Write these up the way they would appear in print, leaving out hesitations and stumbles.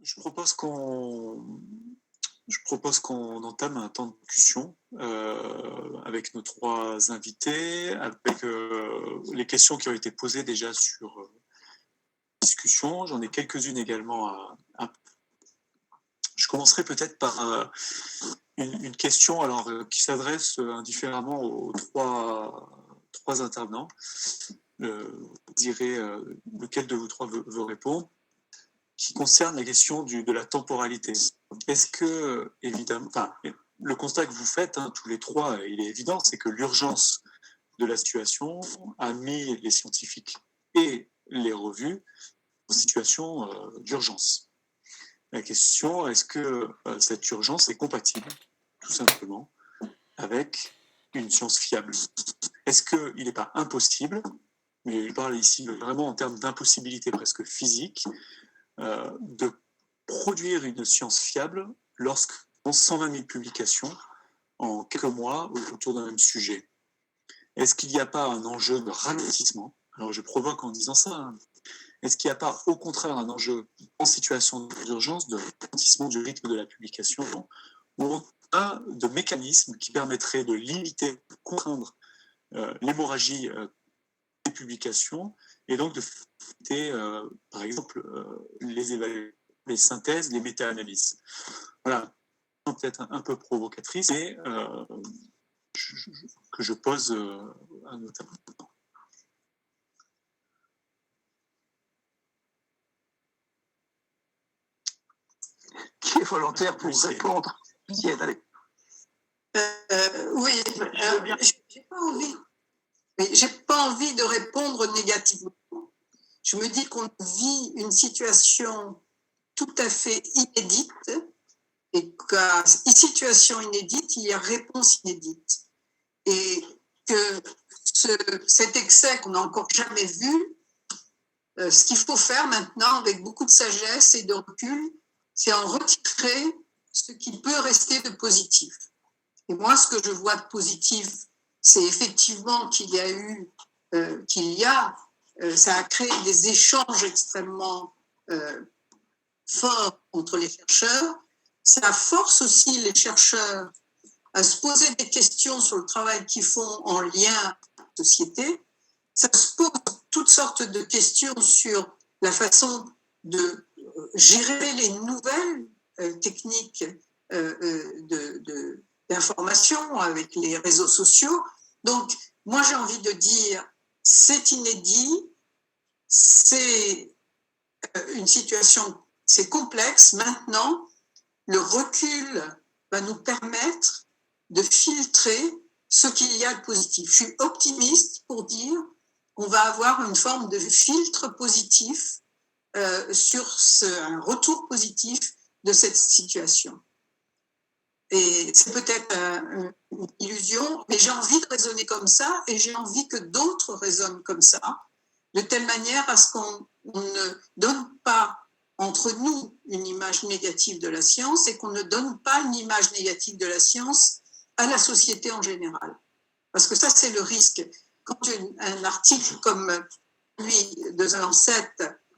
Je propose qu'on je propose qu'on entame un temps de discussion avec nos trois invités, avec les questions qui ont été posées déjà sur discussion. J'en ai quelques-unes également Je commencerai peut-être par une question qui s'adresse indifféremment aux trois intervenants. Vous direz lequel de vous trois veut répondre, qui concerne la question de la temporalité. Est-ce que, évidemment, le constat que vous faites, tous les trois, il est évident, c'est que l'urgence de la situation a mis les scientifiques et les revues en situation d'urgence. La question, est-ce que cette urgence est compatible, tout simplement, avec une science fiable? Est-ce qu'il n'est pas impossible, mais je parle ici vraiment en termes d'impossibilité presque physique, de produire une science fiable lorsqu'on 120 000 publications en quelques mois autour d'un même sujet? Est-ce qu'il n'y a pas un enjeu de ralentissement? Alors je provoque en disant ça. Est-ce qu'il n'y a pas au contraire un enjeu en situation d'urgence de ralentissement du rythme de la publication, ou de mécanismes qui permettraient de limiter, de contraindre l'hémorragie des publications, et donc de faciliter, par exemple, les synthèses, les méta-analyses. Voilà, peut-être un peu provocatrice, mais que je pose à nos tables. Qui est volontaire pour répondre? Allez. Oui, j'ai pas envie de répondre négativement. Je me dis qu'on vit une situation tout à fait inédite, et qu'à situation inédite, il y a réponse inédite. Et que cet excès qu'on n'a encore jamais vu, ce qu'il faut faire maintenant avec beaucoup de sagesse et de recul, c'est en retirer ce qui peut rester de positif. Et moi, ce que je vois de positif, c'est effectivement ça a créé des échanges extrêmement forts entre les chercheurs. Ça force aussi les chercheurs à se poser des questions sur le travail qu'ils font en lien avec la société. Ça se pose toutes sortes de questions sur la façon de gérer les nouvelles techniques d'information avec les réseaux sociaux. Donc, moi, j'ai envie de dire, c'est inédit, c'est une situation, c'est complexe. Maintenant, le recul va nous permettre de filtrer ce qu'il y a de positif. Je suis optimiste pour dire qu'on va avoir une forme de filtre positif sur un retour positif de cette situation. Et c'est peut-être une illusion, mais j'ai envie de raisonner comme ça, et j'ai envie que d'autres raisonnent comme ça, de telle manière à ce qu'on ne donne pas entre nous une image négative de la science, et qu'on ne donne pas une image négative de la science à la société en général. Parce que ça, c'est le risque. Quand un article comme lui de Lancet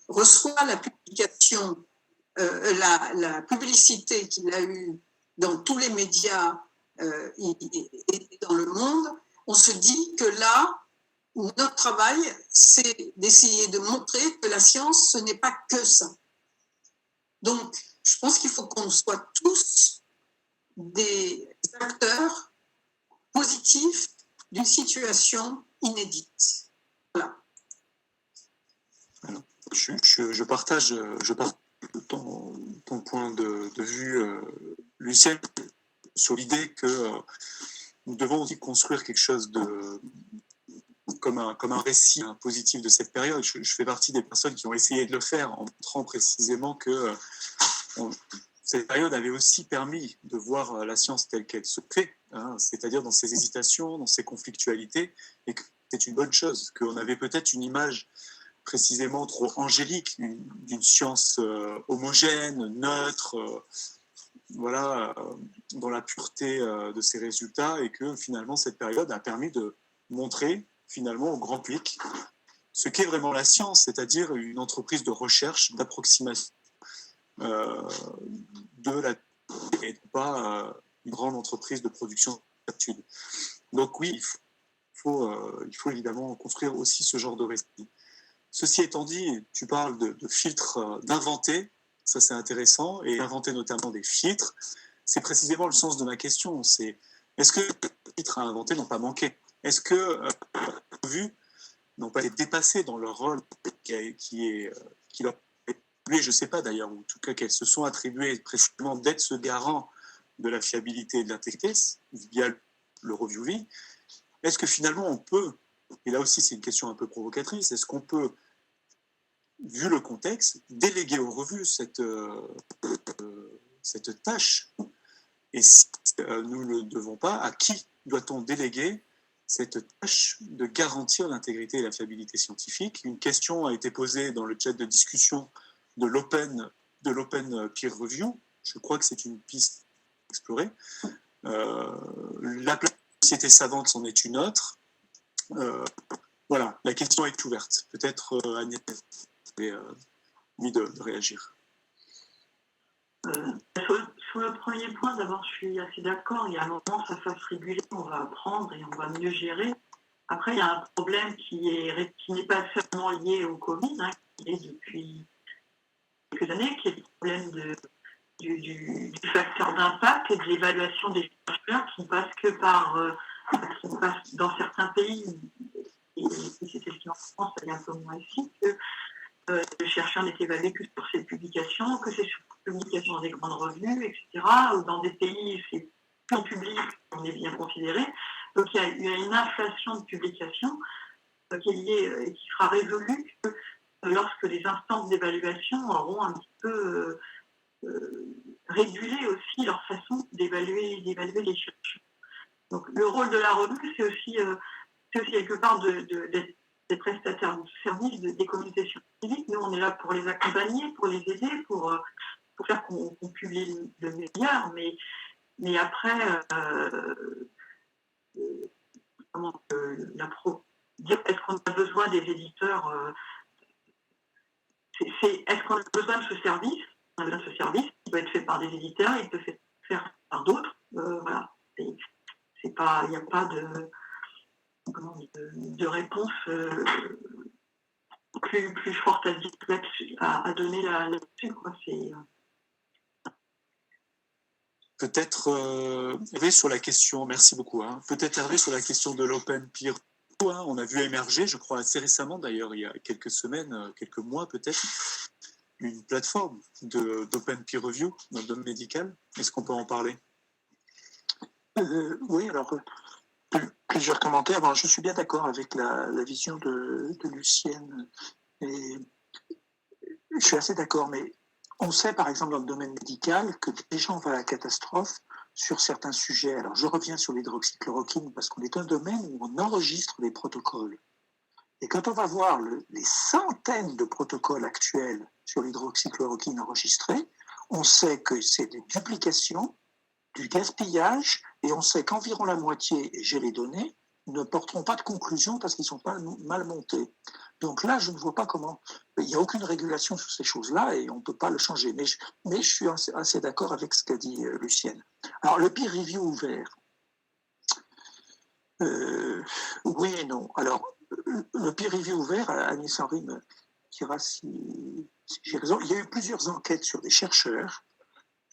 reçoit la publication, la publicité qu'il a eue dans tous les médias et dans le monde, on se dit que là, notre travail, c'est d'essayer de montrer que la science, ce n'est pas que ça. Donc, je pense qu'il faut qu'on soit tous des acteurs positifs d'une situation inédite. Voilà. Alors, je partage ton point de vue, Lucien, sur l'idée que nous devons aussi construire quelque chose comme un récit positif de cette période. Je fais partie des personnes qui ont essayé de le faire en montrant précisément que cette période avait aussi permis de voir la science telle qu'elle se fait, c'est-à-dire dans ses hésitations, dans ses conflictualités, et que c'est une bonne chose, qu'on avait peut-être une image précisément trop angélique d'une science homogène, neutre, dans la pureté de ses résultats, et que finalement cette période a permis de montrer finalement au grand public ce qu'est vraiment la science, c'est-à-dire une entreprise de recherche, d'approximation de la et pas une grande entreprise de production d'études. Donc oui, il faut évidemment construire aussi ce genre de récit. Ceci étant dit, tu parles de filtres, d'inventer, ça c'est intéressant, et d'inventer notamment des filtres, c'est précisément le sens de ma question, c'est est-ce que les filtres à inventer n'ont pas manqué? Est-ce que les vues n'ont pas été dépassées dans leur rôle qui leur est attribué, je ne sais pas d'ailleurs, ou en tout cas qu'elles se sont attribuées précisément d'être ce garant de la fiabilité et de l'intégrité via le reviewing? Est-ce que finalement on peut, et là aussi c'est une question un peu provocatrice, est-ce qu'on peut, vu le contexte, déléguer aux revues cette tâche? Et si nous ne le devons pas, à qui doit-on déléguer cette tâche de garantir l'intégrité et la fiabilité scientifique? Une question a été posée dans le chat de discussion de l'open peer review. Je crois que c'est une piste à explorer. La société savante, c'en est une autre. Voilà, la question est ouverte. Peut-être Agnès avez envie de réagir. Sur le premier point, d'abord, je suis assez d'accord. Il y a un moment, ça fasse réguler, on va apprendre et on va mieux gérer. Après, il y a un problème qui n'est pas seulement lié au Covid, qui est depuis quelques années, qui est le problème du facteur d'impact et de l'évaluation des chercheurs qui passe que par, qui passe dans certains pays, et c'était le cas en France, il y a un peu moins ici, que le chercheur n'est évalué que sur ses publications, que c'est sur publications dans des grandes revues, etc. Ou dans des pays, c'est en public, on est bien considéré. Donc il y a une inflation de publications qui est liée et qui sera résolue que lorsque les instances d'évaluation auront un petit peu régulé aussi leur façon d'évaluer les chercheurs. Donc le rôle de la revue, c'est aussi quelque part des prestataires de services des communautés scientifiques. Nous, on est là pour les accompagner, pour les aider, pour faire qu'on publie le meilleur. Mais après, dire est-ce qu'on a besoin des éditeurs, est-ce qu'on a besoin de ce service? On a besoin de ce service qui peut être fait par des éditeurs, il peut être fait par d'autres. Voilà. C'est pas, il n'y a pas de réponse plus forte à donner là-dessus. Peut-être Hervé sur la question, merci beaucoup. Peut-être Hervé sur la question de l'open peer. On a vu émerger, je crois assez récemment d'ailleurs, il y a quelques semaines, quelques mois peut-être, une plateforme d'open peer review dans le domaine médical. Est-ce qu'on peut en parler? Oui, alors plusieurs commentaires. Bon, je suis bien d'accord avec la vision de Lucienne. Et je suis assez d'accord, mais on sait par exemple dans le domaine médical que déjà on va à la catastrophe sur certains sujets. Alors je reviens sur l'hydroxychloroquine parce qu'on est un domaine où on enregistre les protocoles. Et quand on va voir les centaines de protocoles actuels sur l'hydroxychloroquine enregistrés, on sait que c'est des duplications, du gaspillage, et on sait qu'environ la moitié, et j'ai les données, ne porteront pas de conclusion parce qu'ils sont pas mal montés. Donc là, je ne vois pas comment. Il n'y a aucune régulation sur ces choses-là et on ne peut pas le changer. Mais je suis assez d'accord avec ce qu'a dit Lucienne. Alors, le peer review ouvert. Oui et non. Alors, le peer review ouvert, Agnès Henry me dira si j'ai raison. Il y a eu plusieurs enquêtes sur des chercheurs.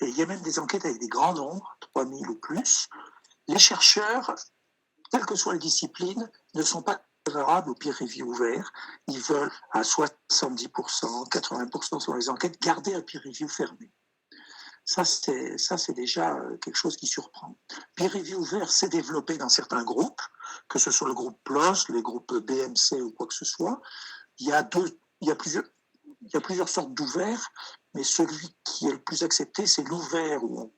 Et il y a même des enquêtes avec des grands nombres, 3000 ou plus. Les chercheurs, quelles que soient les disciplines, ne sont pas favorables au peer review ouvert. Ils veulent à 70%, 80% sur les enquêtes, garder un peer review fermé. Ça, c'est déjà quelque chose qui surprend. Peer review ouvert s'est développé dans certains groupes, que ce soit le groupe PLOS, les groupes BMC ou quoi que ce soit. Il y a plusieurs sortes d'ouverts, mais celui qui est le plus accepté, c'est l'ouvert où on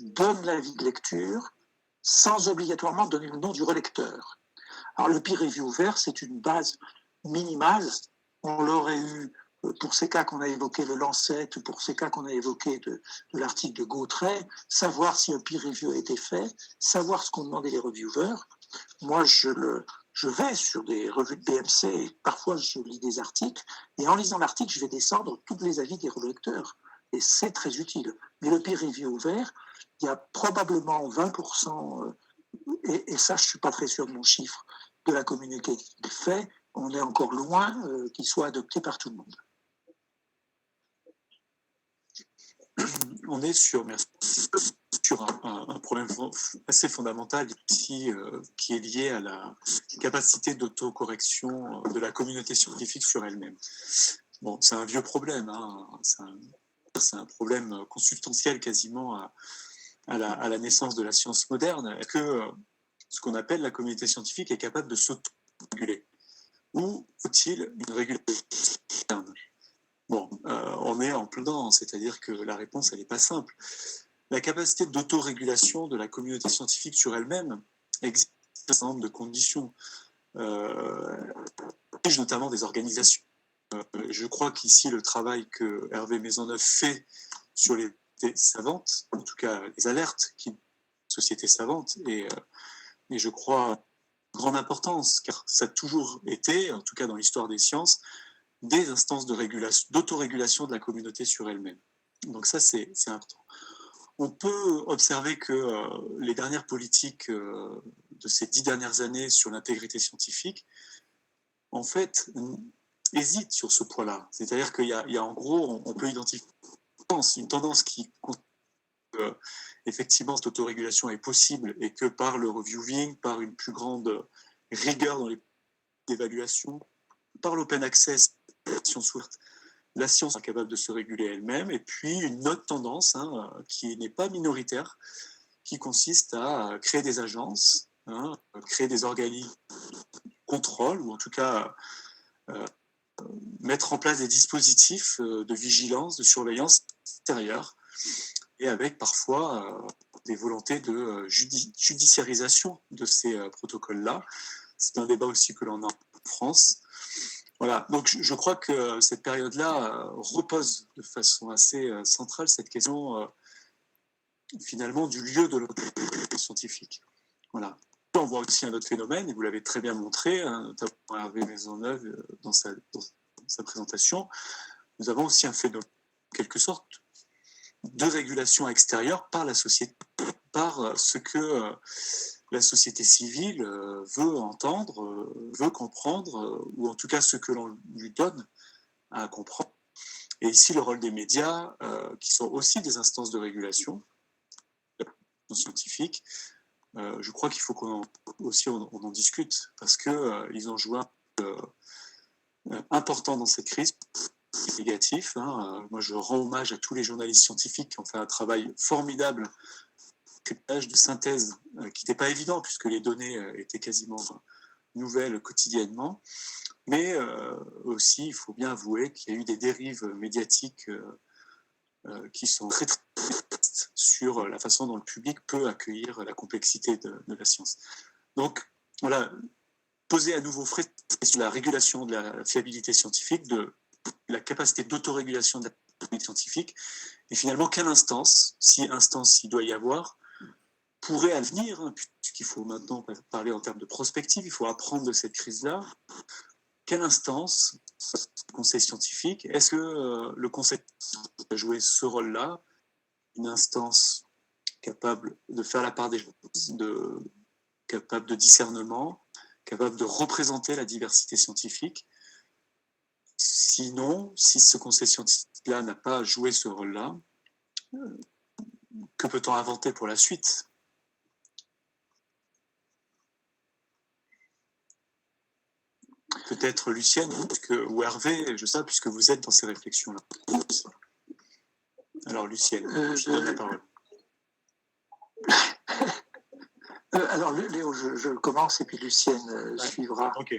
donne l'avis de lecture sans obligatoirement donner le nom du relecteur. Alors le peer review ouvert, c'est une base minimale. On l'aurait eu pour ces cas qu'on a évoqués, le Lancet, ou pour ces cas qu'on a évoqués de l'article de Gautret, savoir si un peer review a été fait, savoir ce qu'ont demandé les reviewers. Moi, je vais sur des revues de BMC et parfois je lis des articles, et en lisant l'article, je vais descendre tous les avis des relecteurs. et c'est très utile. Mais le peer review ouvert, il y a probablement 20%, et ça, je ne suis pas très sûr de mon chiffre, de la communauté qui le fait. On est encore loin qu'il soit adopté par tout le monde. On est sur un problème assez fondamental ici, qui est lié à la capacité d'autocorrection de la communauté scientifique sur elle-même. Bon, c'est un vieux problème, hein. C'est un problème consubstantiel quasiment à la naissance de la science moderne, que ce qu'on appelle la communauté scientifique est capable de s'auto-réguler. Ou faut-il une régulation externe ? Bon, on est en plein dedans, c'est-à-dire que la réponse, elle n'est pas simple. La capacité d'autorégulation de la communauté scientifique sur elle-même existe un certain nombre de conditions, notamment des organisations. Je crois qu'ici, le travail que Hervé Maisonneuve fait sur les savantes, en tout cas les alertes qui sociétés savantes, et je crois grande importance, car ça a toujours été, en tout cas dans l'histoire des sciences, des instances d'autorégulation de la communauté sur elle-même. Donc ça, c'est important. On peut observer que les dernières politiques de ces 10 dernières années sur l'intégrité scientifique, en fait, hésitent sur ce point-là. C'est-à-dire qu'il y a en gros, on peut identifier une tendance qui effectivement cette autorégulation est possible et que par le reviewing, par une plus grande rigueur dans les évaluations, par l'open access, la science est capable de se réguler elle-même, et puis une autre tendance qui n'est pas minoritaire, qui consiste à créer des agences, créer des organismes de contrôle, ou en tout cas mettre en place des dispositifs de vigilance, de surveillance extérieure, et avec parfois des volontés de judiciarisation de ces protocoles-là. C'est un débat aussi que l'on a en France. Voilà, donc je crois que cette période-là repose de façon assez centrale cette question finalement du lieu de l'autorité scientifique. Voilà. On voit aussi un autre phénomène, et vous l'avez très bien montré, notamment Hervé Maisonneuve dans sa présentation. Nous avons aussi un phénomène, en quelque sorte, de régulation extérieure par la société, par ce que la société civile veut entendre, veut comprendre, ou en tout cas ce que l'on lui donne à comprendre. Et ici, le rôle des médias, qui sont aussi des instances de régulation scientifique, je crois qu'il faut qu'on en discute, parce qu'ils ont joué un rôle important dans cette crise, négatif. Moi, je rends hommage à tous les journalistes scientifiques qui ont fait un travail formidable de synthèse qui n'était pas évident puisque les données étaient quasiment nouvelles quotidiennement, mais aussi il faut bien avouer qu'il y a eu des dérives médiatiques qui sont très sur la façon dont le public peut accueillir la complexité de la science. Donc voilà, poser à nouveau frais sur la régulation de la fiabilité scientifique, de la capacité d'autorégulation de la fiabilité scientifique, et finalement quelle instance, si instance il doit y avoir, pourrait à l'avenir, puisqu'il faut maintenant parler en termes de prospective, il faut apprendre de cette crise-là, quelle instance, le conseil scientifique, est-ce que le conseil va jouer ce rôle-là, une instance capable de faire la part des choses, capable de discernement, capable de représenter la diversité scientifique. Sinon, si ce conseil scientifique-là n'a pas joué ce rôle-là, que peut-on inventer pour la suite ? Peut-être Lucienne ou Hervé, je sais, puisque vous êtes dans ces réflexions-là. Alors Lucienne, je donne la parole. Alors Léo, je commence et puis Lucienne suivra. Okay.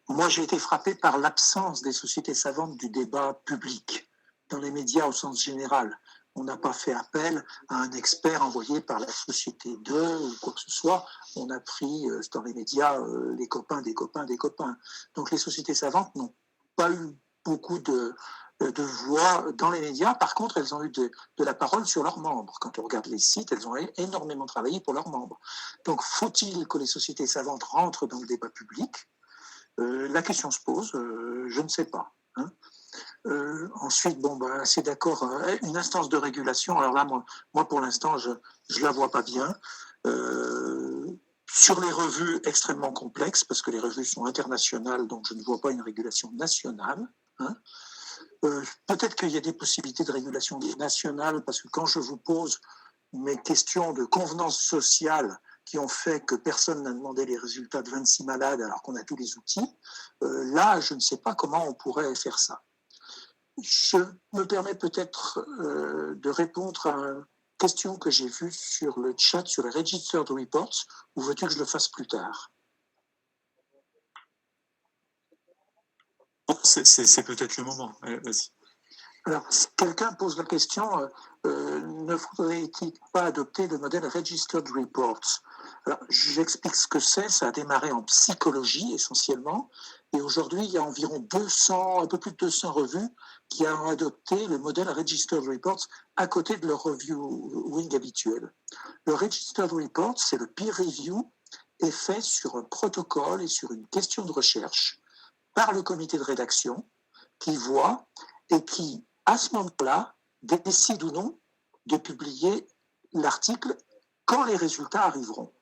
Moi, j'ai été frappé par l'absence des sociétés savantes du débat public dans les médias au sens général. On n'a pas fait appel à un expert envoyé par la société 2 ou quoi que ce soit. On a pris dans les médias les copains des copains des copains. Donc les sociétés savantes n'ont pas eu beaucoup de voix dans les médias. Par contre, elles ont eu de la parole sur leurs membres. Quand on regarde les sites, elles ont énormément travaillé pour leurs membres. Donc faut-il que les sociétés savantes rentrent dans le débat public ? La question se pose, je ne sais pas. Ensuite, c'est d'accord, une instance de régulation. Alors là, moi pour l'instant, je la vois pas bien. Sur les revues extrêmement complexes, parce que les revues sont internationales, donc je ne vois pas une régulation nationale. Hein. Peut-être qu'il y a des possibilités de régulation nationale, parce que quand je vous pose mes questions de convenance sociale qui ont fait que personne n'a demandé les résultats de 26 malades alors qu'on a tous les outils, là, je ne sais pas comment on pourrait faire ça. Je me permets peut-être de répondre à une question que j'ai vue sur le chat, sur les Registered Reports, ou veux-tu que je le fasse plus tard? C'est peut-être le moment. Vas-y. Alors, quelqu'un pose la question, ne faudrait-il pas adopter le modèle Registered Reports? Alors, j'explique ce que c'est. Ça a démarré en psychologie essentiellement, et aujourd'hui, il y a environ 200, un peu plus de 200 revues qui ont adopté le modèle Registered Reports à côté de leur reviewing habituel. Le Registered Report, c'est le peer review, est fait sur un protocole et sur une question de recherche par le comité de rédaction qui voit et qui, à ce moment-là, décide ou non de publier l'article quand les résultats arriveront.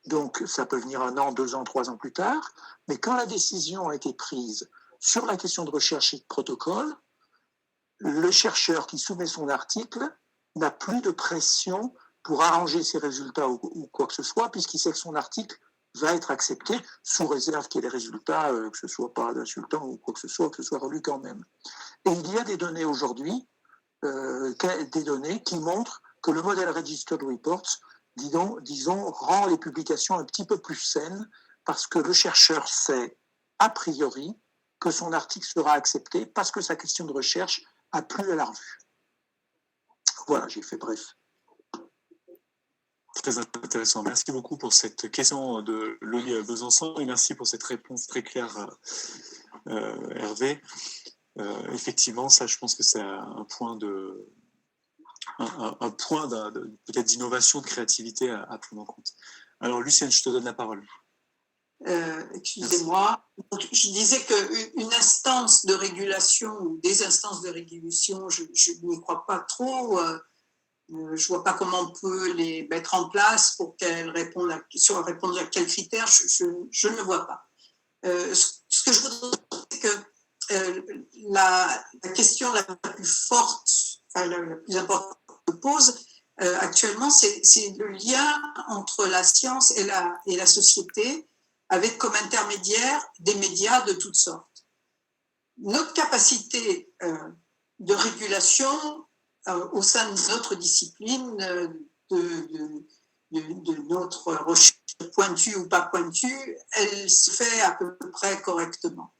Donc, ça peut venir 1 an, 2 ans, 3 ans plus tard, mais quand la décision a été prise sur la question de recherche et de protocole, le chercheur qui soumet son article n'a plus de pression pour arranger ses résultats ou quoi que ce soit, puisqu'il sait que son article va être accepté, sous réserve qu'il y ait les résultats, que ce ne soit pas insultant ou quoi que ce soit relu quand même. Et il y a des données aujourd'hui, des données qui montrent que le modèle Registered Reports, disons, rend les publications un petit peu plus saines, parce que le chercheur sait, a priori, que son article sera accepté, parce que sa question de recherche a plu à la revue. Voilà, j'ai fait bref. Très intéressant. Merci beaucoup pour cette question de Loli Besançon et merci pour cette réponse très claire, Hervé. Effectivement, ça, je pense que c'est un point peut-être d'innovation, de créativité à prendre en compte. Alors, Lucienne, je te donne la parole. Excusez-moi. Donc, je disais qu'une instance de régulation ou des instances de régulation, je n'y crois pas trop. Je ne vois pas comment on peut les mettre en place pour qu'elles répondent à quels critères. Je ne vois pas. Ce que je voudrais dire, c'est que la question la plus forte, la plus importante que pose actuellement, c'est le lien entre la science et la société, avec comme intermédiaire des médias de toutes sortes. Notre capacité de régulation au sein de notre discipline, de notre recherche pointue ou pas pointue, elle se fait à peu près correctement.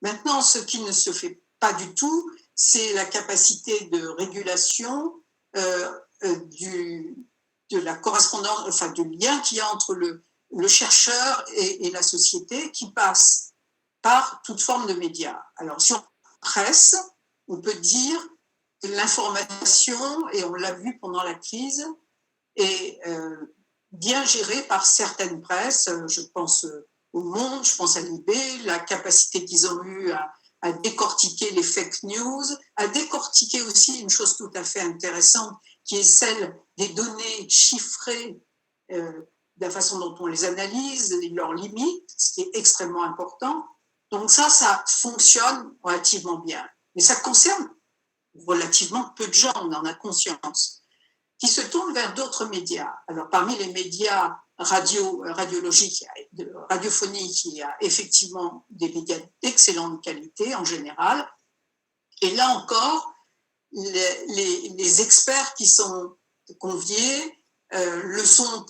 Maintenant, ce qui ne se fait pas du tout, c'est la capacité de régulation de la correspondance, enfin du lien qu'il y a entre le chercheur et la société, qui passe par toute forme de médias. Alors, sur presse, on peut dire que l'information, et on l'a vu pendant la crise, est bien gérée par certaines presses. Je pense au Monde, je pense à Libé, la capacité qu'ils ont eue à décortiquer les fake news, à décortiquer aussi une chose tout à fait intéressante, qui est celle des données chiffrées, de la façon dont on les analyse, leurs limites, ce qui est extrêmement important. Donc ça fonctionne relativement bien. Mais ça concerne relativement peu de gens, on en a conscience, qui se tournent vers d'autres médias. Alors parmi les médias radiologiques, radiophoniques, il y a effectivement des médias d'excellente qualité en général. Et là encore, les experts qui sont conviés le sont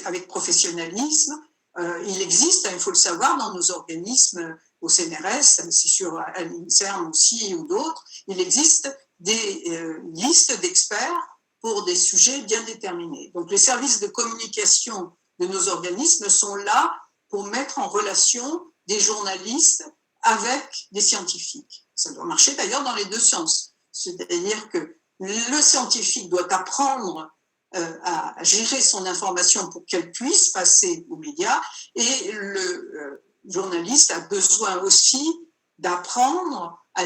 avec professionnalisme. Il existe, il faut le savoir, dans nos organismes, au CNRS, c'est sûr à l'INSERM aussi ou d'autres, il existe des listes d'experts pour des sujets bien déterminés. Donc les services de communication de nos organismes sont là pour mettre en relation des journalistes avec des scientifiques. Ça doit marcher d'ailleurs dans les deux sens. C'est-à-dire que le scientifique doit apprendre à gérer son information pour qu'elle puisse passer aux médias, et le journaliste a besoin aussi d'apprendre à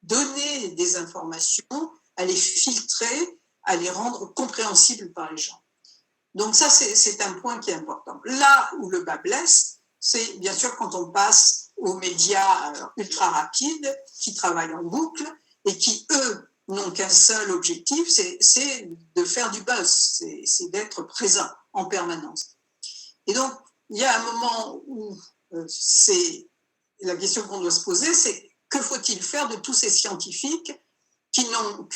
donner des informations, à les filtrer, à les rendre compréhensibles par les gens. Donc ça, c'est un point qui est important. Là où le bas blesse, c'est bien sûr quand on passe aux médias ultra rapides, qui travaillent en boucle et qui, eux, n'ont qu'un seul objectif, c'est de faire du buzz, c'est d'être présent en permanence. Et donc, il y a un moment où c'est la question qu'on doit se poser, c'est que faut-il faire de tous ces scientifiques qui n'ont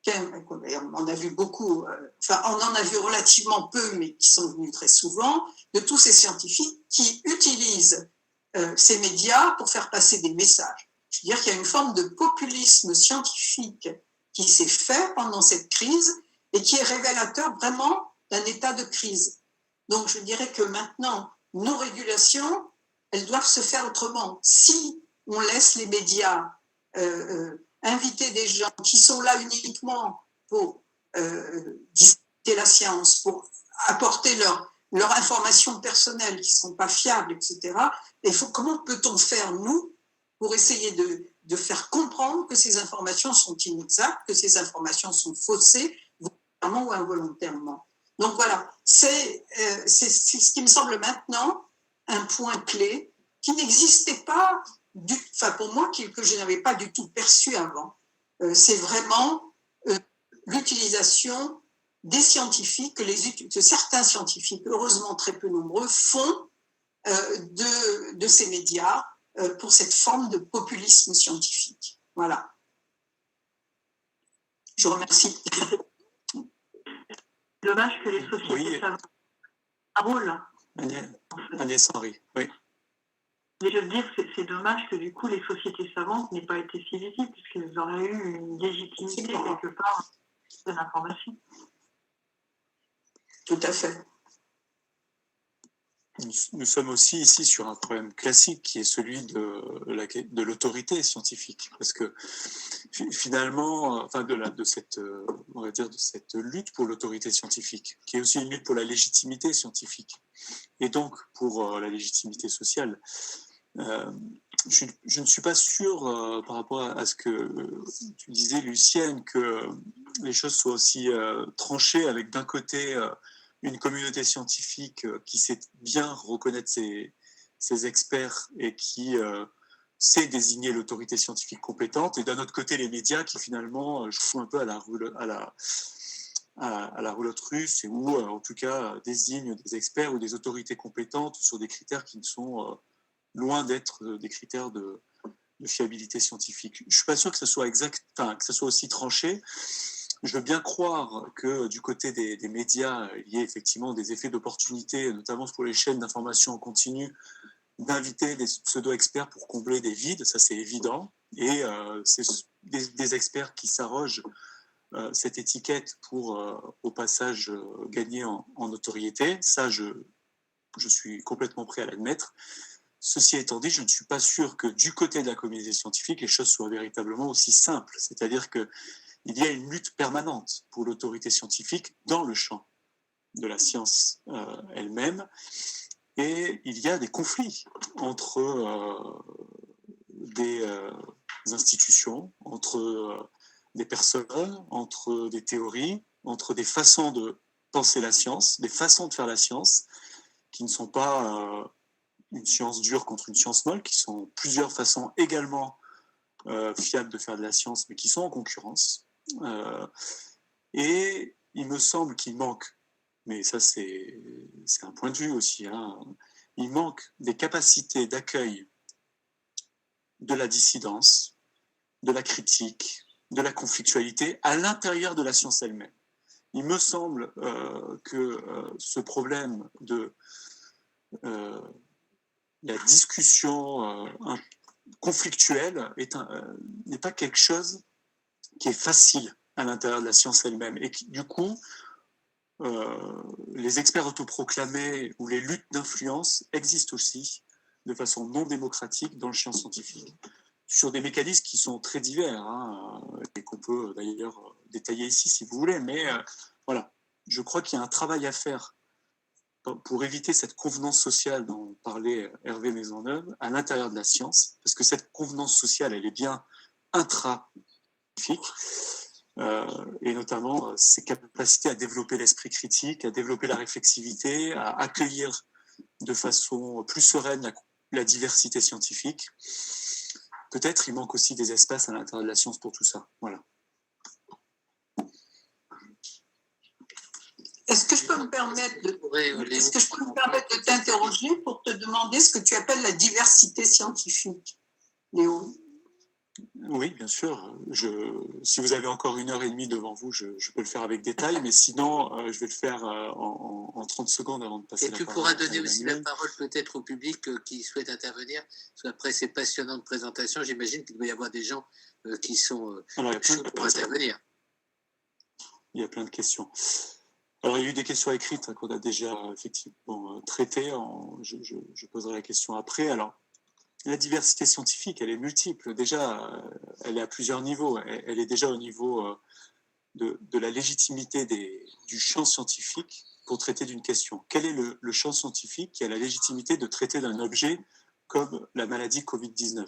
on en a vu beaucoup, enfin on en a vu relativement peu, mais qui sont venus très souvent, de tous ces scientifiques qui utilisent ces médias pour faire passer des messages. Je veux dire qu'il y a une forme de populisme scientifique qui s'est fait pendant cette crise et qui est révélateur vraiment d'un état de crise. Donc je dirais que maintenant, nos régulations, elles doivent se faire autrement. Si on laisse les médias inviter des gens qui sont là uniquement pour discuter la science, pour apporter leur information personnelle qui ne sont pas fiables, etc. Et comment peut-on faire, nous, pour essayer de faire comprendre que ces informations sont inexactes, que ces informations sont faussées, volontairement ou involontairement. Donc voilà, c'est ce qui me semble maintenant un point clé qui n'existait pas, pour moi, que je n'avais pas du tout perçu avant. C'est vraiment l'utilisation des scientifiques, que certains scientifiques, heureusement très peu nombreux, font de ces médias pour cette forme de populisme scientifique. Voilà. Je vous remercie. C'est dommage que les sociétés savantes un rôle. Agnès Henry, oui. Mais je veux dire que c'est dommage que du coup les sociétés savantes n'aient pas été si visibles, puisqu'elles auraient eu une légitimité quelque part de l'information. Tout à fait. Nous sommes aussi ici sur un problème classique qui est celui de l'autorité scientifique, parce que finalement, enfin de cette lutte pour l'autorité scientifique, qui est aussi une lutte pour la légitimité scientifique, et donc pour la légitimité sociale. Je ne suis pas sûr, par rapport à ce que tu disais, Lucienne, que les choses soient aussi tranchées avec d'un côté une communauté scientifique qui sait bien reconnaître ses experts et qui sait désigner l'autorité scientifique compétente, et d'un autre côté les médias qui finalement jouent un peu à la roulotte russe, ou en tout cas désignent des experts ou des autorités compétentes sur des critères qui ne sont loin d'être des critères de fiabilité scientifique. Je ne suis pas sûr que ce soit que ce soit aussi tranché. Je veux bien croire que du côté des médias, il y ait effectivement des effets d'opportunité, notamment pour les chaînes d'information en continu, d'inviter des pseudo-experts pour combler des vides, ça c'est évident, et c'est des experts qui s'arrogent cette étiquette pour, au passage, gagner en notoriété. Ça, je suis complètement prêt à l'admettre. Ceci étant dit, je ne suis pas sûr que du côté de la communauté scientifique, les choses soient véritablement aussi simples. C'est-à-dire qu'il y a une lutte permanente pour l'autorité scientifique dans le champ de la science elle-même, et il y a des conflits entre des institutions, entre des personnes, entre des théories, entre des façons de penser la science, des façons de faire la science, qui ne sont pas une science dure contre une science molle, qui sont plusieurs façons également fiables de faire de la science, mais qui sont en concurrence. Et il me semble qu'il manque, mais ça c'est un point de vue aussi, il manque des capacités d'accueil de la dissidence, de la critique, de la conflictualité à l'intérieur de la science elle-même. Il me semble que ce problème de la discussion conflictuelle n'est pas quelque chose qui est facile à l'intérieur de la science elle-même, et qui, du coup, les experts autoproclamés ou les luttes d'influence existent aussi de façon non démocratique dans le champ scientifique, sur des mécanismes qui sont très divers, et qu'on peut d'ailleurs détailler ici si vous voulez, mais voilà, je crois qu'il y a un travail à faire pour éviter cette convenance sociale dont parlait Hervé Maisonneuve à l'intérieur de la science, parce que cette convenance sociale, elle est bien intra-scientifique, et notamment ses capacités à développer l'esprit critique, à développer la réflexivité, à accueillir de façon plus sereine la diversité scientifique. Peut-être il manque aussi des espaces à l'intérieur de la science pour tout ça. Voilà. Est-ce que je peux me permettre de t'interroger pour te demander ce que tu appelles la diversité scientifique, Léo? Oui, bien sûr. Si vous avez encore 1h30 devant vous, je peux le faire avec détail, mais sinon, je vais le faire en 30 secondes avant de passer la parole. Et tu pourras donner aussi la parole peut-être au public qui souhaite intervenir, parce qu'après ces passionnantes présentations, j'imagine qu'il doit y avoir des gens qui sont chauds pour intervenir. Il y a plein de questions. Alors, il y a eu des questions écrites qu'on a déjà effectivement traitées. Je poserai la question après. Alors, la diversité scientifique, elle est multiple. Déjà, elle est à plusieurs niveaux. Elle est déjà au niveau de la légitimité du champ scientifique pour traiter d'une question. Quel est le champ scientifique qui a la légitimité de traiter d'un objet comme la maladie Covid-19 ?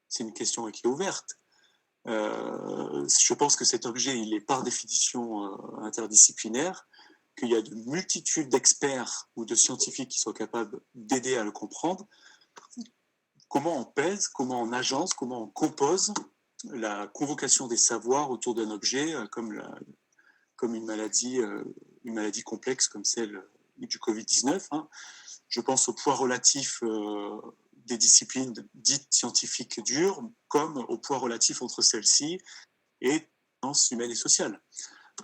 C'est une question qui est ouverte. Je pense que cet objet, il est par définition interdisciplinaire, qu'il y a de multitudes d'experts ou de scientifiques qui sont capables d'aider à le comprendre. Comment on pèse, comment on agence, comment on compose la convocation des savoirs autour d'un objet comme une maladie complexe comme celle du Covid-19. Hein. Je pense au poids relatif des disciplines dites scientifiques dures, comme au poids relatif entre celles-ci et les sciences humaines et sociales.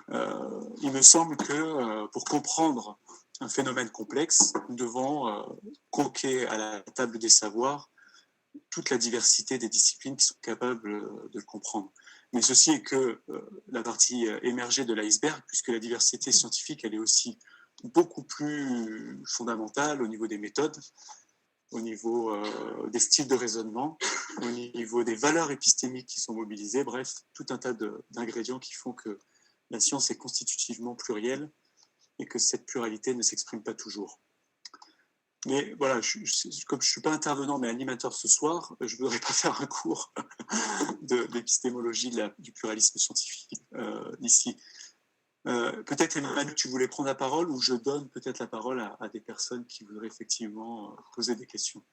Il me semble que pour comprendre un phénomène complexe, nous devons convoquer à la table des savoirs toute la diversité des disciplines qui sont capables de le comprendre. Mais ceci est que la partie émergée de l'iceberg, puisque la diversité scientifique, elle est aussi beaucoup plus fondamentale au niveau des méthodes, au niveau des styles de raisonnement, au niveau des valeurs épistémiques qui sont mobilisées, bref, tout un tas d'ingrédients qui font que la science est constitutivement plurielle et que cette pluralité ne s'exprime pas toujours. Mais voilà, comme je ne suis pas intervenant mais animateur ce soir, je ne voudrais pas faire un cours d'épistémologie du pluralisme scientifique ici. Peut-être, Emmanuel, tu voulais prendre la parole ou je donne peut-être la parole à des personnes qui voudraient effectivement poser des questions.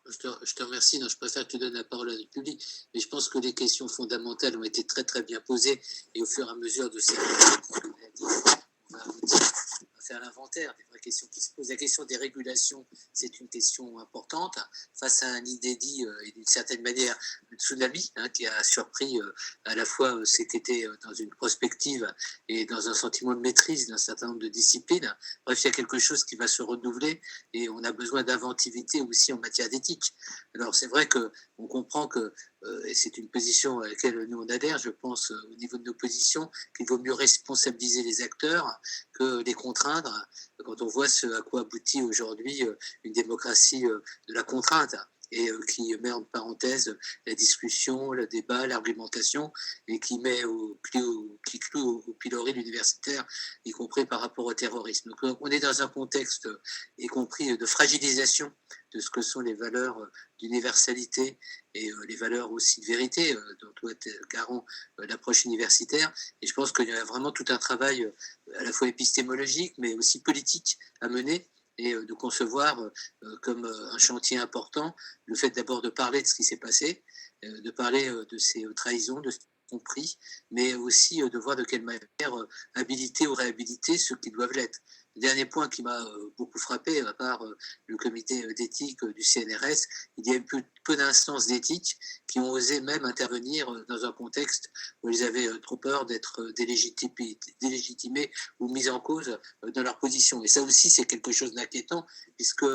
Je te remercie. Non, je préfère que tu donnes la parole à notre public, mais je pense que les questions fondamentales ont été très très bien posées et au fur et à mesure de ces on va aboutir à faire l'inventaire des vraies questions qui se posent. La question des régulations, c'est une question importante face à un inédit et d'une certaine manière le tsunami qui a surpris à la fois cet été dans une prospective et dans un sentiment de maîtrise d'un certain nombre de disciplines. Bref, il y a quelque chose qui va se renouveler et on a besoin d'inventivité aussi en matière d'éthique. Alors c'est vrai qu'on comprend que et c'est une position à laquelle nous on adhère, je pense, au niveau de nos positions, qu'il vaut mieux responsabiliser les acteurs que les contraindre, quand on voit ce à quoi aboutit aujourd'hui une démocratie de la contrainte, et qui met en parenthèse la discussion, le débat, l'argumentation, et qui met qui cloue au pilori l'universitaire, y compris par rapport au terrorisme. Donc on est dans un contexte, y compris de fragilisation de ce que sont les valeurs d'universalité et les valeurs aussi de vérité dont doit être garant l'approche universitaire. Et je pense qu'il y a vraiment tout un travail à la fois épistémologique, mais aussi politique à mener et de concevoir comme un chantier important le fait d'abord de parler de ce qui s'est passé, de parler de ces trahisons, de ce compris, mais aussi de voir de quelle manière habiliter ou réhabiliter ceux qui doivent l'être. Le dernier point qui m'a beaucoup frappé, à part le comité d'éthique du CNRS, il y a eu peu d'instances d'éthique qui ont osé même intervenir dans un contexte où ils avaient trop peur d'être délégitimés ou mis en cause dans leur position. Et ça aussi, c'est quelque chose d'inquiétant, puisque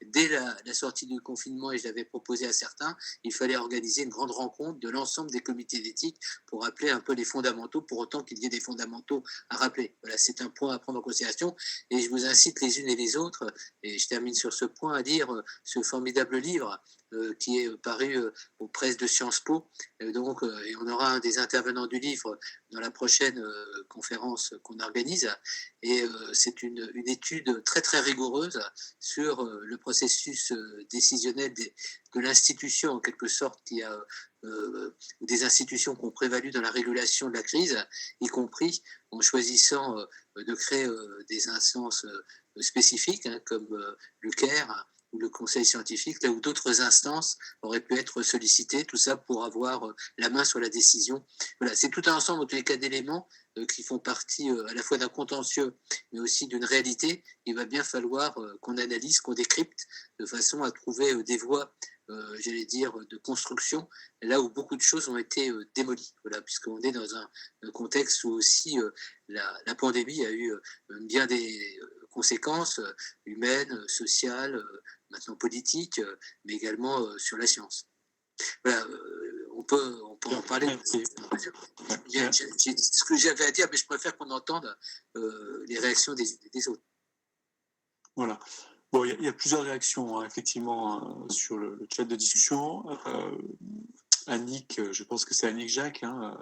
dès la sortie du confinement, et je l'avais proposé à certains, il fallait organiser une grande rencontre de l'ensemble des comités d'éthique pour rappeler un peu les fondamentaux, pour autant qu'il y ait des fondamentaux à rappeler. Voilà, c'est un point à prendre en considération. Et je vous incite les unes et les autres, et je termine sur ce point, à lire ce formidable livre qui est paru aux presses de Sciences Po. Donc, et on aura un des intervenants du livre dans la prochaine conférence qu'on organise. Et c'est une étude très, très rigoureuse sur le processus décisionnel de l'institution, en quelque sorte, qui a des institutions qui ont prévalu dans la régulation de la crise, y compris en choisissant de créer des instances spécifiques, hein, comme le CAIR ou le Conseil scientifique, là où d'autres instances auraient pu être sollicitées, tout ça pour avoir la main sur la décision. Voilà, c'est tout un ensemble, en tous les cas, d'éléments qui font partie à la fois d'un contentieux, mais aussi d'une réalité. Il va bien falloir qu'on analyse, qu'on décrypte, de façon à trouver des voies, j'allais dire, de construction, là où beaucoup de choses ont été démolies. Voilà, puisqu'on est dans un contexte où aussi la pandémie a eu bien des conséquences humaines, sociales, maintenant politiques, mais également sur la science. Voilà, on peut en parler. C'est ce que j'avais à dire, mais je préfère qu'on entende les réactions des autres. Voilà. Bon, il y a plusieurs réactions, hein, effectivement, sur le chat de discussion. Annick, je pense que c'est Annick Jacques. Hein,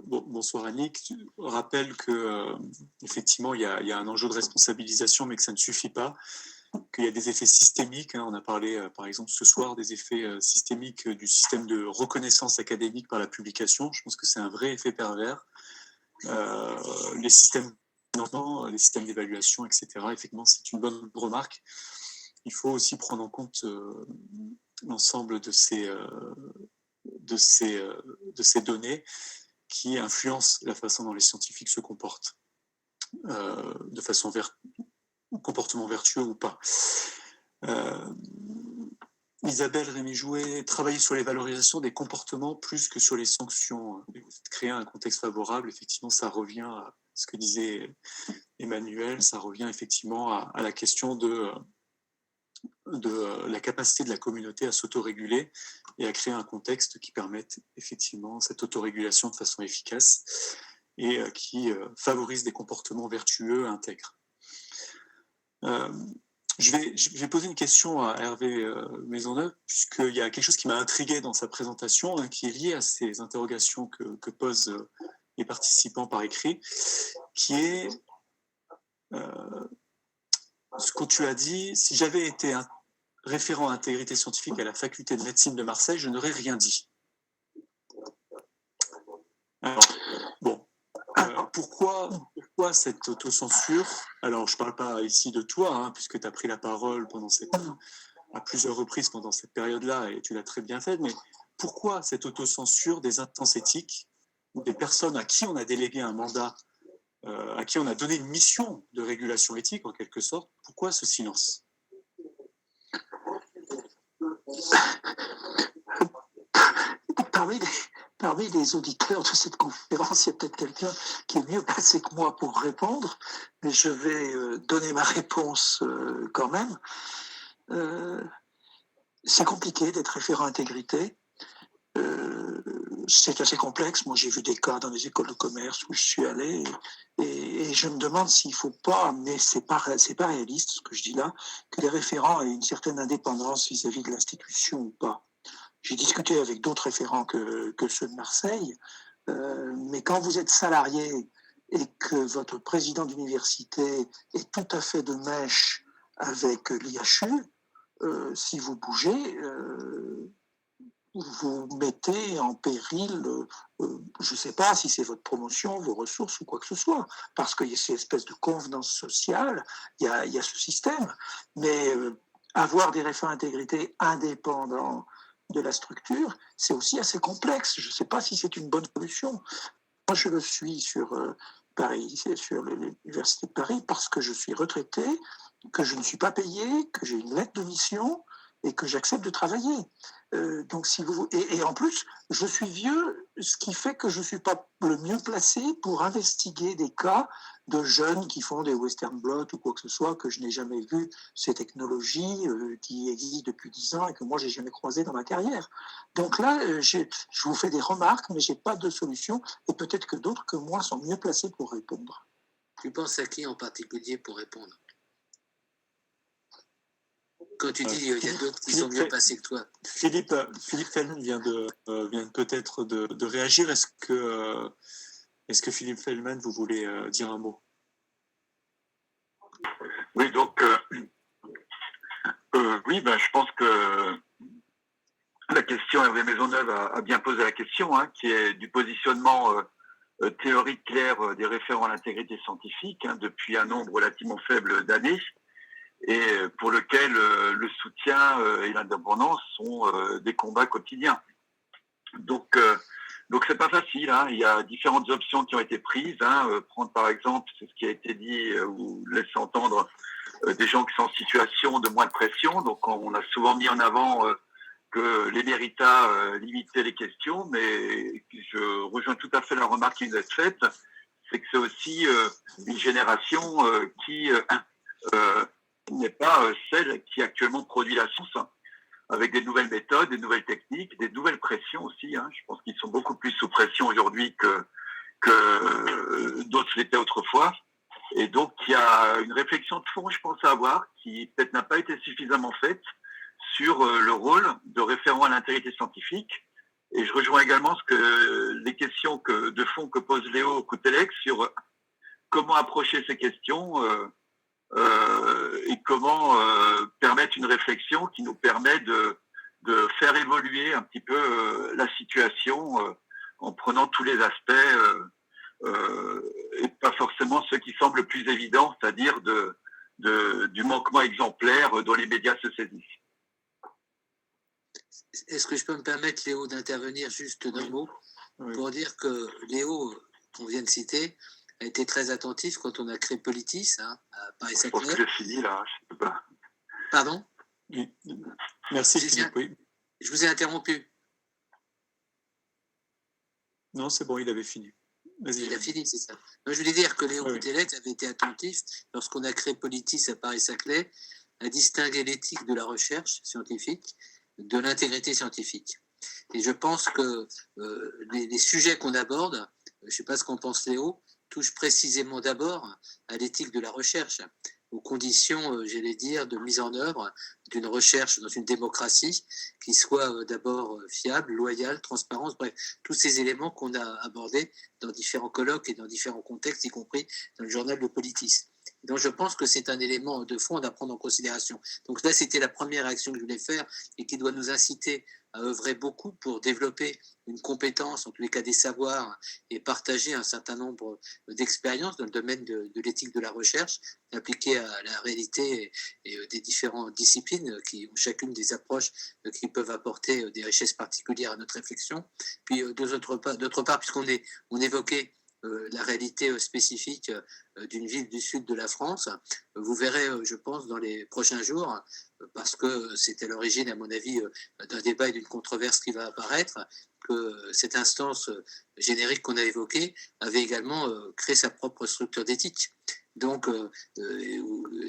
bonsoir Annick. Rappelle que effectivement, il y a un enjeu de responsabilisation, mais que ça ne suffit pas. Qu'il y a des effets systémiques. Hein, on a parlé, par exemple, ce soir, des effets systémiques du système de reconnaissance académique par la publication. Je pense que c'est un vrai effet pervers. Les systèmes les systèmes d'évaluation, etc. Effectivement, c'est une bonne remarque. Il faut aussi prendre en compte l'ensemble de ces données qui influencent la façon dont les scientifiques se comportent, de façon comportement vertueux ou pas. Isabelle Rémy-Jouet, travailler sur les valorisations des comportements plus que sur les sanctions, créer un contexte favorable, effectivement, ça revient à ce que disait Emmanuel, ça revient effectivement à la question de la capacité de la communauté à s'autoréguler et à créer un contexte qui permette effectivement cette autorégulation de façon efficace et qui favorise des comportements vertueux intègres. Je vais poser une question à Hervé Maisonneuve, puisqu'il y a quelque chose qui m'a intrigué dans sa présentation, hein, qui est lié à ces interrogations que posent les participants par écrit, qui est ce que tu as dit: si j'avais été un référent intégrité scientifique à la faculté de médecine de Marseille, je n'aurais rien dit. Alors, bon, pourquoi cette autocensure? Alors, je ne parle pas ici de toi, hein, puisque tu as pris la parole à plusieurs reprises pendant cette période-là, et tu l'as très bien fait, mais pourquoi cette autocensure des instances éthiques, ou des personnes à qui on a délégué un mandat, à qui on a donné une mission de régulation éthique, en quelque sorte? Pourquoi ce silence? Parmi les auditeurs de cette conférence, il y a peut-être quelqu'un qui est mieux placé que moi pour répondre, mais je vais donner ma réponse quand même. C'est compliqué d'être référent intégrité. C'est assez complexe. Moi, j'ai vu des cas dans les écoles de commerce où je suis allé et je me demande s'il ne faut pas, mais c'est pas réaliste ce que je dis là, que les référents aient une certaine indépendance vis-à-vis de l'institution ou pas. J'ai discuté avec d'autres référents que ceux de Marseille, mais quand vous êtes salarié et que votre président d'université est tout à fait de mèche avec l'IHU, si vous bougez, vous mettez en péril, je ne sais pas si c'est votre promotion, vos ressources ou quoi que ce soit, parce qu'il y a cette espèce de convenance sociale, il y a ce système, mais avoir des référents intégrité indépendants de la structure, c'est aussi assez complexe. Je ne sais pas si c'est une bonne solution. Moi, je le suis sur Paris, c'est sur l'Université de Paris, parce que je suis retraité, que je ne suis pas payé, que j'ai une lettre de mission et que j'accepte de travailler. Donc, si vous et en plus, je suis vieux, ce qui fait que je ne suis pas le mieux placé pour investiguer des cas de jeunes qui font des western blots ou quoi que ce soit, que je n'ai jamais vu, ces technologies qui existent depuis 10 ans et que moi, je n'ai jamais croisées dans ma carrière. Donc là, je vous fais des remarques, mais je n'ai pas de solution et peut-être que d'autres que moi sont mieux placés pour répondre. Tu penses à qui en particulier pour répondre? Quand tu dis il y a d'autres qui sont mieux passés que toi. Philippe Fellman vient peut-être de réagir. Est-ce que Philippe Fellman, vous voulez dire un mot? Oui, donc, oui, je pense que la question, Hervé Maisonneuve a bien posé la question, qui est du positionnement théorique clair des référents à l'intégrité scientifique depuis un nombre relativement faible d'années, et pour lequel le soutien et l'indépendance sont des combats quotidiens. Donc c'est pas facile. Il y a différentes options qui ont été prises. Prendre par exemple, c'est ce qui a été dit ou laisser entendre des gens qui sont en situation de moins de pression. Donc on a souvent mis en avant que l'éméritat limitait les questions, mais je rejoins tout à fait la remarque qui nous est faite, c'est que c'est aussi une génération qui n'est pas celle qui actuellement produit la science, avec des nouvelles méthodes, des nouvelles techniques, des nouvelles pressions aussi. Je pense qu'ils sont beaucoup plus sous pression aujourd'hui que d'autres l'étaient autrefois. Et donc, il y a une réflexion de fond, je pense, à avoir, qui peut-être n'a pas été suffisamment faite sur le rôle de référent à l'intégrité scientifique. Et je rejoins également les questions de fond que pose Léo Coutelec sur comment approcher ces questions et comment permettre une réflexion qui nous permet de faire évoluer un petit peu la situation en prenant tous les aspects et pas forcément ceux qui semblent le plus évidents, c'est-à-dire du manquement exemplaire dont les médias se saisissent. Est-ce que je peux me permettre, Léo, d'intervenir juste d'un mot pour dire que Léo, qu'on vient de citer, a été très attentif quand on a créé Politis à Paris-Saclay. Je pense que j'ai fini là, je sais pas. Pardon? Oui. Merci Philippe. Oui. Je vous ai interrompu. Non, c'est bon, il avait fini. Vas-y. Il a fini, c'est ça. Donc, je voulais dire que Léo Coutelec avait été attentif, lorsqu'on a créé Politis à Paris-Saclay, à distinguer l'éthique de la recherche scientifique de l'intégrité scientifique. Et je pense que les sujets qu'on aborde, je ne sais pas ce qu'en pense Léo, touchent précisément d'abord à l'éthique de la recherche, aux conditions, j'allais dire, de mise en œuvre d'une recherche dans une démocratie qui soit d'abord fiable, loyale, transparente, bref, tous ces éléments qu'on a abordés dans différents colloques et dans différents contextes, y compris dans le journal de Politis. Donc je pense que c'est un élément de fond à prendre en considération. Donc là, c'était la première action que je voulais faire et qui doit nous inciter à œuvrer beaucoup pour développer une compétence, en tous les cas des savoirs, et partager un certain nombre d'expériences dans le domaine de l'éthique de la recherche, appliquée à la réalité et des différentes disciplines qui ont chacune des approches qui peuvent apporter des richesses particulières à notre réflexion. Puis d'autre part, puisqu'on évoquait la réalité spécifique d'une ville du sud de la France. Vous verrez, je pense, dans les prochains jours, parce que c'est à l'origine, à mon avis, d'un débat et d'une controverse qui va apparaître, que cette instance générique qu'on a évoquée avait également créé sa propre structure d'éthique, donc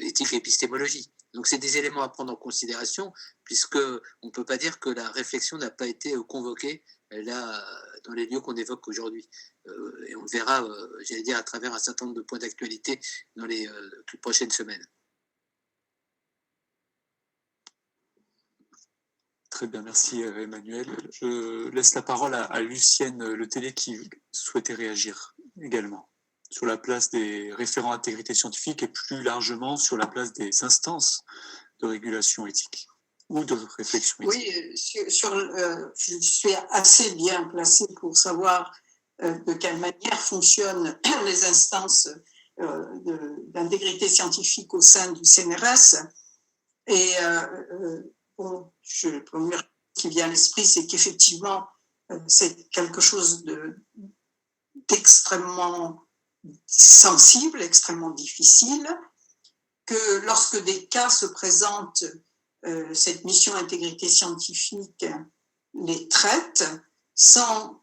éthique et épistémologie. Donc c'est des éléments à prendre en considération, puisqu'on ne peut pas dire que la réflexion n'a pas été convoquée là, dans les lieux qu'on évoque aujourd'hui. Et on le verra, j'allais dire, à travers un certain nombre de points d'actualité dans les toutes prochaines semaines. Très bien, merci Emmanuel. Je laisse la parole à Lucienne Letellier qui souhaitait réagir également sur la place des référents intégrité scientifique et plus largement sur la place des instances de régulation éthique ou de réflexion éthique. Oui, je suis assez bien placée pour savoir de quelle manière fonctionnent les instances d'intégrité scientifique au sein du CNRS. Et le premier qui vient à l'esprit, c'est qu'effectivement, c'est quelque chose d'extrêmement sensible, extrêmement difficile, que lorsque des cas se présentent, cette mission intégrité scientifique les traite sans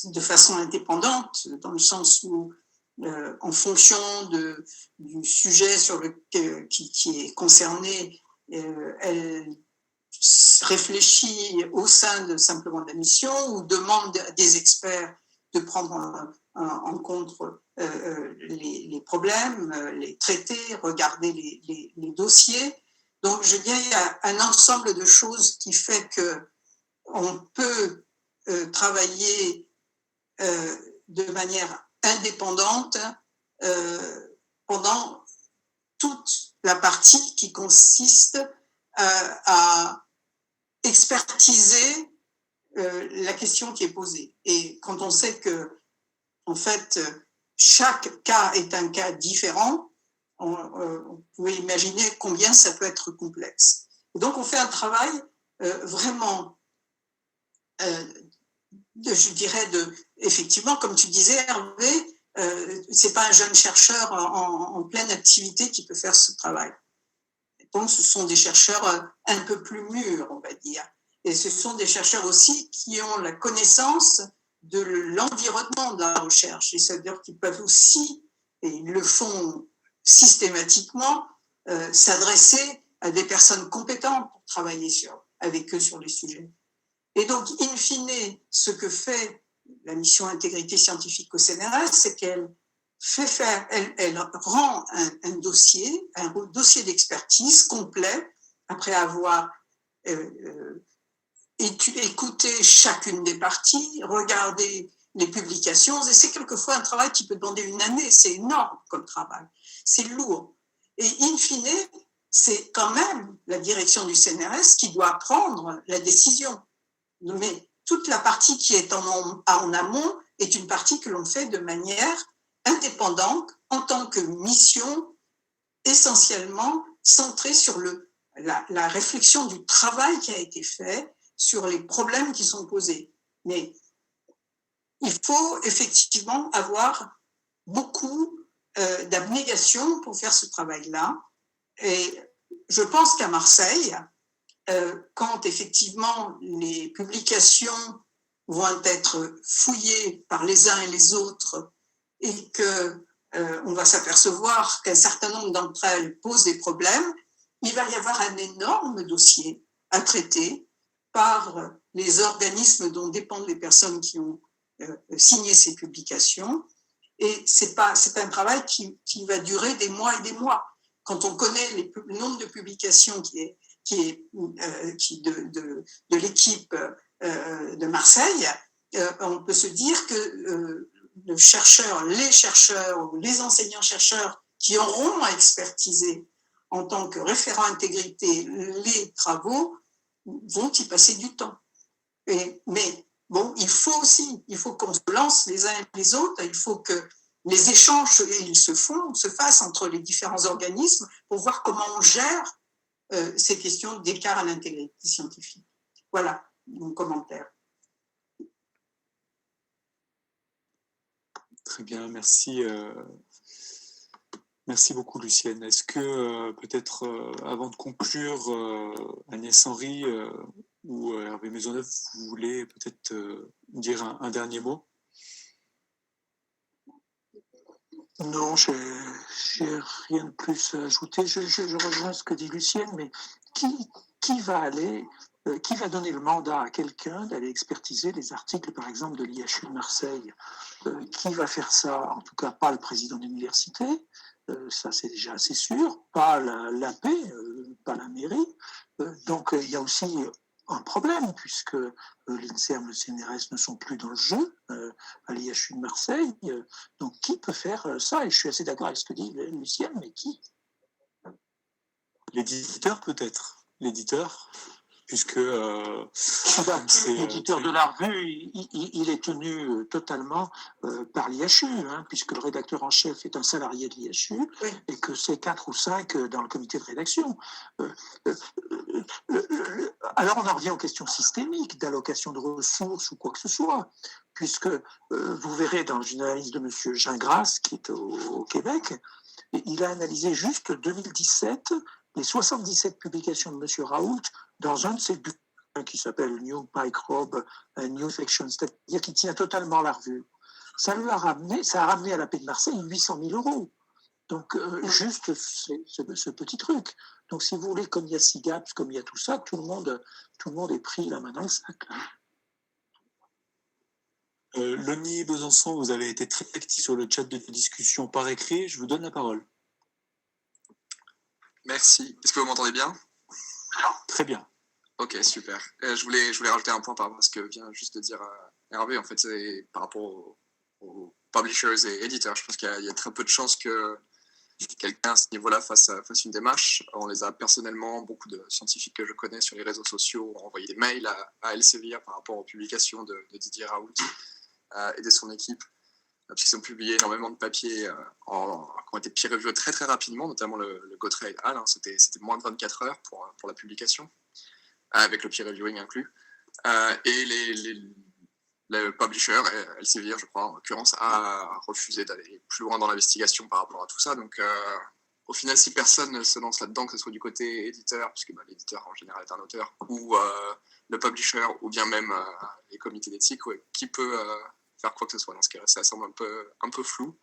de façon indépendante, dans le sens où, en fonction du sujet qui est concerné, elle réfléchit au sein simplement de la mission ou demande à des experts de prendre en compte les problèmes, les traiter, regarder les dossiers. Donc, je dirais qu'il y a un ensemble de choses qui fait qu'on peut travailler de manière indépendante pendant toute la partie qui consiste à expertiser la question qui est posée. Et quand on sait que, en fait, chaque cas est un cas différent, on peut imaginer combien ça peut être complexe. Et donc, on fait un travail vraiment, je dirais, effectivement, comme tu disais, Hervé, c'est pas un jeune chercheur en pleine activité qui peut faire ce travail. Donc, ce sont des chercheurs un peu plus mûrs, on va dire. Et ce sont des chercheurs aussi qui ont la connaissance de l'environnement de la recherche. Et ça veut dire qu'ils peuvent aussi, et ils le font systématiquement, s'adresser à des personnes compétentes pour travailler avec eux sur les sujets. Et donc, in fine, ce que fait la mission Intégrité scientifique au CNRS, c'est qu'elle elle rend un dossier d'expertise complet après avoir écouté chacune des parties, regardé les publications. Et c'est quelquefois un travail qui peut demander une année. C'est énorme comme travail. C'est lourd. Et in fine, c'est quand même la direction du CNRS qui doit prendre la décision. Mais toute la partie qui est en amont est une partie que l'on fait de manière indépendante en tant que mission essentiellement centrée sur la réflexion du travail qui a été fait, sur les problèmes qui sont posés. Mais il faut effectivement avoir beaucoup d'abnégation pour faire ce travail-là. Et je pense qu'à Marseille, quand effectivement les publications vont être fouillées par les uns et les autres et qu'on va s'apercevoir qu'un certain nombre d'entre elles posent des problèmes, il va y avoir un énorme dossier à traiter par les organismes dont dépendent les personnes qui ont signé ces publications. Et c'est un travail qui va durer des mois et des mois. Quand on connaît le nombre de publications de l'équipe de Marseille, on peut se dire que les chercheurs ou les enseignants-chercheurs qui auront à expertiser en tant que référent intégrité les travaux vont y passer du temps. Mais bon, il faut qu'on se lance les uns et les autres, il faut que les échanges se fassent entre les différents organismes pour voir comment on gère ces questions d'écart à l'intégrité scientifique. Voilà mon commentaire. Très bien, merci. Merci beaucoup, Lucienne. Est-ce que peut-être avant de conclure, Agnès Henry ou Hervé Maisonneuve, vous voulez peut-être dire un dernier mot? Non, je n'ai rien de plus à ajouter. Je rejoins ce que dit Lucienne, mais qui va donner le mandat à quelqu'un d'aller expertiser les articles, par exemple, de l'IHU de Marseille? Qui va faire ça? En tout cas, pas le président d'université, ça c'est déjà assez sûr, pas l'AP, pas la mairie. Donc il y a aussi un problème, puisque l'INSERM, le CNRS ne sont plus dans le jeu à l'IHU de Marseille. Donc qui peut faire ça? Et je suis assez d'accord avec ce que dit Lucienne, mais qui? L'éditeur peut-être. L'éditeur, puisque l'éditeur de la revue, il est tenu totalement par l'IHU, puisque le rédacteur en chef est un salarié de l'IHU, oui, et que c'est 4 ou 5 dans le comité de rédaction. Alors on en revient aux questions systémiques d'allocation de ressources ou quoi que ce soit, puisque vous verrez dans une analyse de M. Gingras, qui est au Québec, il a analysé juste 2017 les 77 publications de M. Raoult dans un de ses bulletins qui s'appelle New Microbe New Infection, c'est-à-dire qui tient totalement la revue. Ça a ramené à la Paix de Marseille 800 000 €. Donc, juste ce petit truc. Donc, si vous voulez, comme il y a SIGAPS, comme il y a tout ça, tout le monde est pris la main dans le sac. Loni Besançon, vous avez été très actif sur le chat de discussion par écrit. Je vous donne la parole. Merci. Est-ce que vous m'entendez bien? Très bien. Ok, super. Je voulais rajouter un point par rapport à ce que vient juste de dire Hervé. En fait, c'est par rapport aux publishers et éditeurs. Je pense qu'il y a très peu de chances que quelqu'un à ce niveau-là fasse une démarche. On les a personnellement, beaucoup de scientifiques que je connais sur les réseaux sociaux ont envoyé des mails à Elsevier par rapport aux publications de Didier Raoult et de son équipe, puisqu'ils ont publié énormément de papiers qui ont été peer-reviewés très très rapidement, notamment le Gautret et al. C'était moins de 24 heures pour la publication, avec le peer-reviewing inclus. Et le publisher, Elsevier, je crois, en l'occurrence, a refusé d'aller plus loin dans l'investigation par rapport à tout ça. Donc, au final, si personne ne se lance là-dedans, que ce soit du côté éditeur, puisque l'éditeur en général est un auteur, ou le publisher, ou bien même les comités d'éthique, qui peut faire quoi que ce soit dans ce cas-là? Ça semble un peu flou.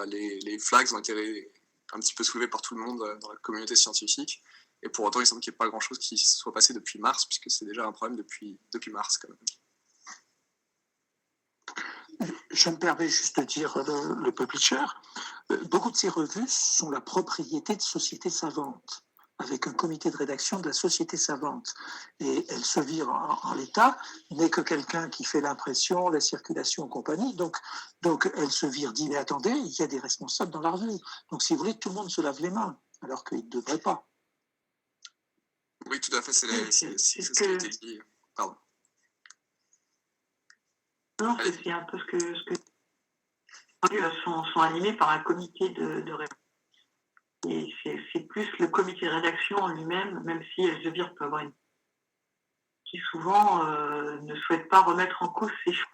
Les flags ont été un petit peu soulevés par tout le monde dans la communauté scientifique. Et pour autant, il semble qu'il n'y ait pas grand-chose qui soit passé depuis mars, puisque c'est déjà un problème depuis mars, quand même. Je me permets juste de dire le publisher. Beaucoup de ces revues sont la propriété de sociétés savantes, avec un comité de rédaction de la société savante. Et Elsevier, en l'état, n'est que quelqu'un qui fait l'impression, la circulation et compagnie. Donc Elsevier dit, mais attendez, il y a des responsables dans la revue. Donc si vous voulez, tout le monde se lave les mains, alors qu'il ne devrait pas. Oui, tout à fait, c'est ce qui a été dit. Pardon. Non, c'est un peu ce que sont animés par un comité de rédaction. Et c'est plus le comité de rédaction en lui-même, même si Elsevier peut avoir qui souvent ne souhaite pas remettre en cause ses choix.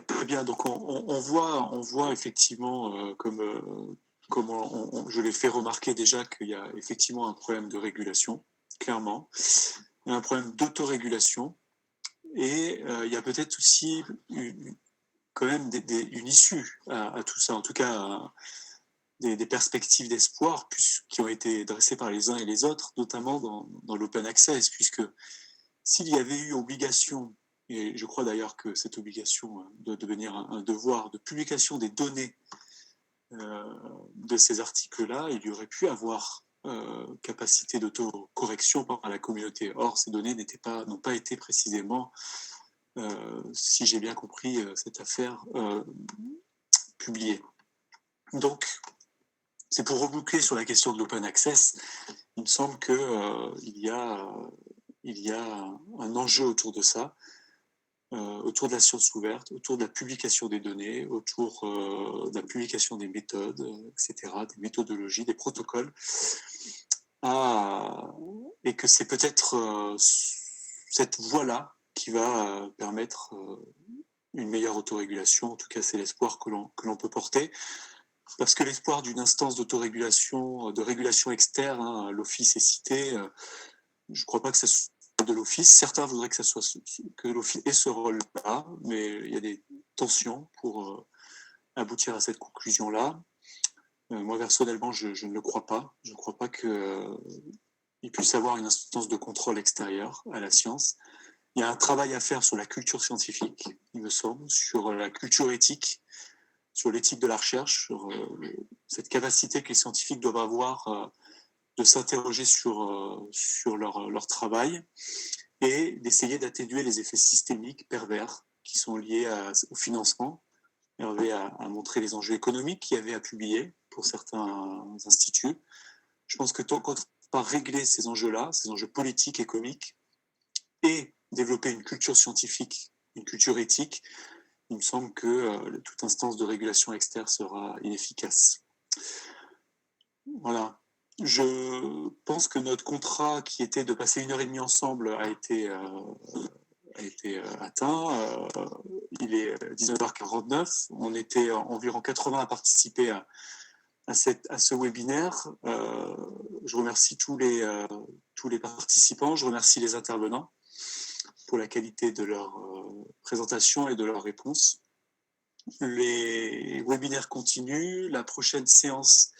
Très bien, donc on voit effectivement, comme je l'ai fait remarquer déjà, qu'il y a effectivement un problème de régulation, clairement. Il y a un problème d'autorégulation, et il y a peut-être aussi quand même une issue à tout ça, en tout cas des perspectives d'espoir qui ont été dressées par les uns et les autres, notamment dans l'open access, puisque s'il y avait eu obligation, et je crois d'ailleurs que cette obligation doit devenir un devoir de publication des données de ces articles-là, il y aurait pu avoir capacité d'autocorrection par la communauté. Or, ces données n'ont pas été précisément, si j'ai bien compris cette affaire, publiées. Donc, c'est pour reboucler sur la question de l'open access, il me semble qu'il y a un enjeu autour de ça, autour de la science ouverte, autour de la publication des données, autour de la publication des méthodes, etc., des méthodologies, des protocoles, et que c'est peut-être cette voie-là qui va permettre une meilleure autorégulation. En tout cas, c'est l'espoir que l'on peut porter, parce que l'espoir d'une instance d'autorégulation, de régulation externe, l'Office est cité, je ne crois pas que ça soit de l'Office. Certains voudraient que l'Office ait ce rôle-là, mais il y a des tensions pour aboutir à cette conclusion-là. Moi, personnellement, je ne le crois pas. Je ne crois pas qu'il puisse avoir une instance de contrôle extérieur à la science. Il y a un travail à faire sur la culture scientifique, il me semble, sur la culture éthique, sur l'éthique de la recherche, sur cette capacité que les scientifiques doivent avoir de s'interroger sur leur travail et d'essayer d'atténuer les effets systémiques pervers qui sont liés au financement. Hervé a montré les enjeux économiques qu'il y avait à publier pour certains instituts. Je pense que quand on va régler ces enjeux-là, ces enjeux politiques, économiques, et développer une culture scientifique, une culture éthique, il me semble que toute instance de régulation externe sera inefficace. Voilà. Je pense que notre contrat qui était de passer 1h30 ensemble a été atteint. Il est 19h49. On était environ 80 à participer à ce webinaire. Je remercie tous les participants. Je remercie les intervenants pour la qualité de leur présentation et de leurs réponses. Les webinaires continuent. La prochaine séance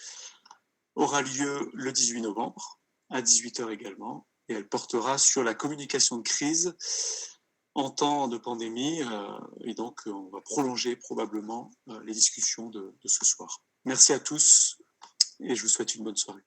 aura lieu le 18 novembre à 18h également, et elle portera sur la communication de crise en temps de pandémie, et donc on va prolonger probablement les discussions de ce soir. Merci à tous, et je vous souhaite une bonne soirée.